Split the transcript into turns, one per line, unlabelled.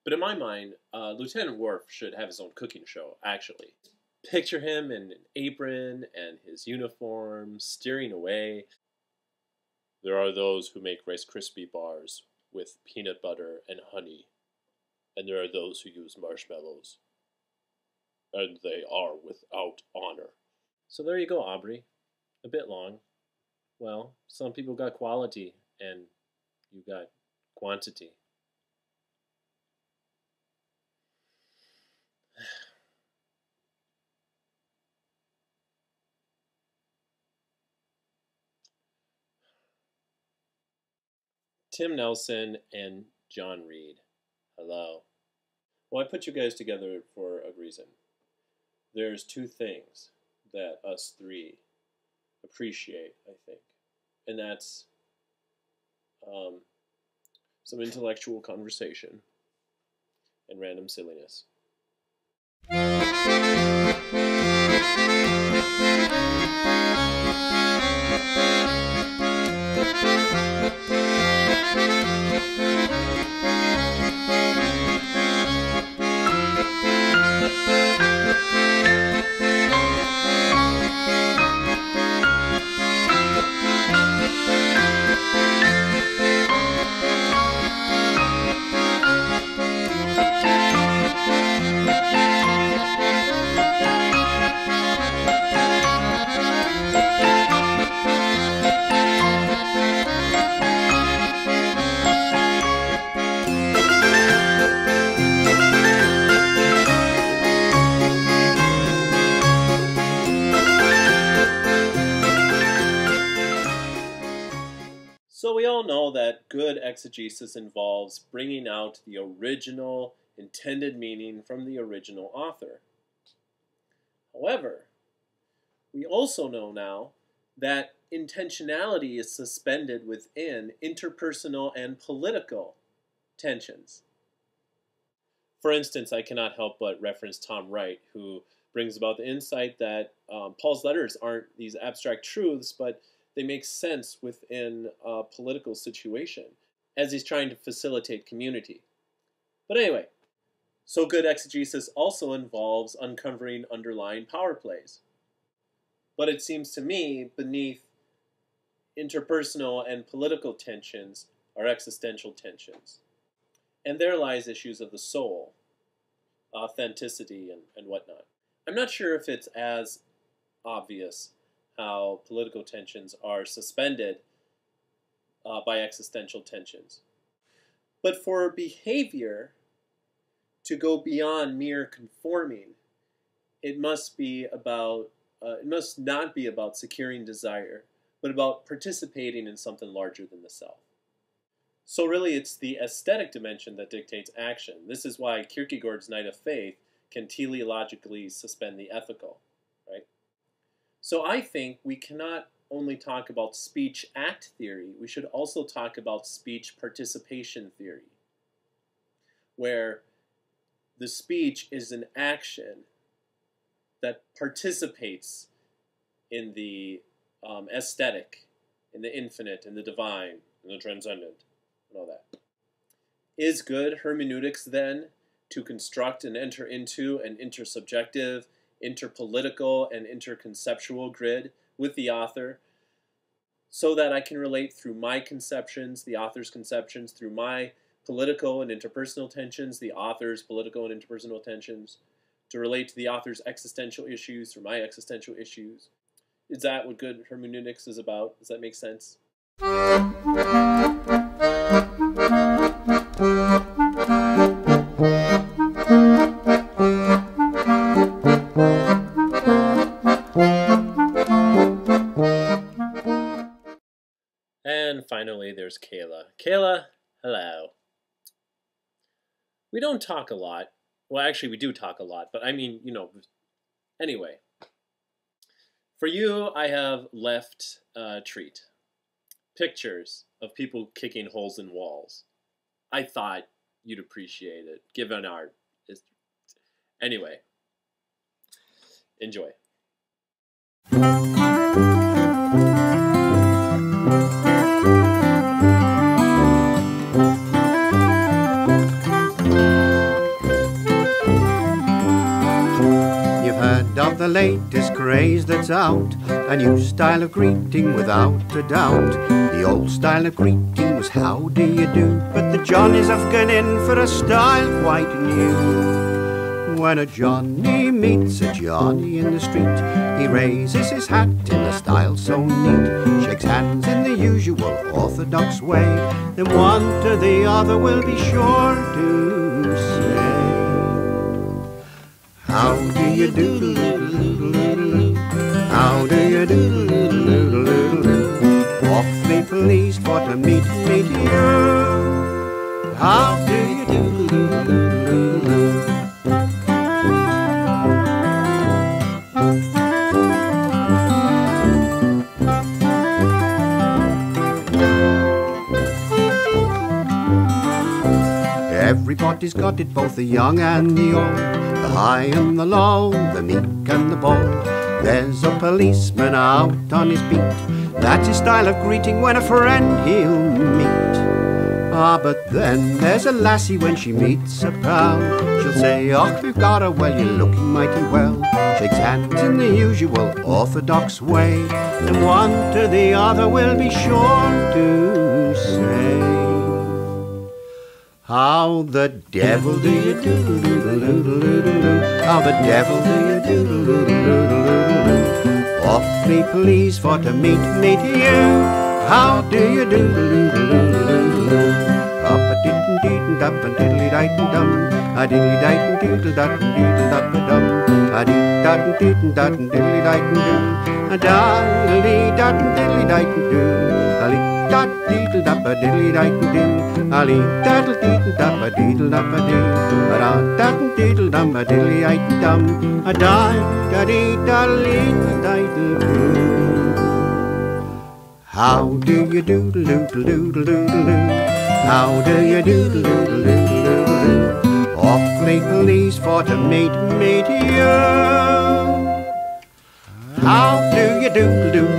But in my mind, Lieutenant Worf should have his own cooking show, actually. Picture him in an apron and his uniform, steering away. There are those who make Rice Krispie bars with peanut butter and honey, and there are those who use marshmallows, and they are without honor. So there you go, Aubrey. A bit long. Well, some people got quality, and you got quantity. Tim Nelson and John Reed. Hello. Well, I put you guys together for a reason. There's two things that us three appreciate, I think. And that's some intellectual conversation and random silliness. So we all know that good exegesis involves bringing out the original intended meaning from the original author. However, we also know now that intentionality is suspended within interpersonal and political tensions. For instance, I cannot help but reference Tom Wright, who brings about the insight that Paul's letters aren't these abstract truths, but they make sense within a political situation as he's trying to facilitate community. But anyway, so good exegesis also involves uncovering underlying power plays. But it seems to me beneath interpersonal and political tensions are existential tensions. And there lies issues of the soul, authenticity, and whatnot. I'm not sure if it's as obvious how political tensions are suspended by existential tensions. But for behavior to go beyond mere conforming, it must not be about securing desire, but about participating in something larger than the self. So really it's the aesthetic dimension that dictates action. This is why Kierkegaard's Night of Faith can teleologically suspend the ethical, right? So I think we cannot only talk about speech act theory, we should also talk about speech participation theory, where the speech is an action that participates in the aesthetic, in the infinite, in the divine, in the transcendent, and all that. Is good hermeneutics then to construct and enter into an intersubjective, interpolitical, and interconceptual grid with the author so that I can relate through my conceptions, the author's conceptions, through my political and interpersonal tensions, the author's political and interpersonal tensions, to relate to the author's existential issues through my existential issues? Is that what good hermeneutics is about? Does that make sense? And finally, there's Kayla. Kayla, hello. We don't talk a lot. Well, actually, we do talk a lot, but I mean, anyway. For you, I have left a treat. Pictures of people kicking holes in walls. I thought you'd appreciate it, given our... Anyway, enjoy.
heard of the latest craze that's out, a new style of greeting without a doubt. The old style of greeting was how do you do, but the Johnnies have gone in for a style quite new. When a Johnny meets a Johnny in the street, he raises his hat in a style so neat, shakes hands in the usual orthodox way, then one to the other will be sure to say, how do you do? How do you do? Awfully pleased for to meet you. How do you do? Everybody's got it, both the young and the old, the high and the low, the meek and the bold. There's a policeman out on his beat, that's his style of greeting when a friend he'll meet. Ah, but then there's a lassie when she meets a pal, she'll say, oh, we've got her, well, you're looking mighty well. Shakes hands in the usual orthodox way, and one to the other will be sure to say, how the devil do you do? How the devil do you do? Awfully pleased for to meet you. How do you do? Up a diddle diddle dum a diddly diddle dum, a diddly diddle diddle dum diddle dum dum, a diddle diddle diddle diddly diddle dum, a diddly diddle diddly diddle dum, a diddle dum a diddly diddle dum, a diddle diddle dum a diddle dum a diddle diddle dum a diddly diddle dum, a diddle diddle dum. How do you do, doodle doodle doodle? How do you do, doodle doodle doodle? Awfully pleased for to meet you. How do you do, doodle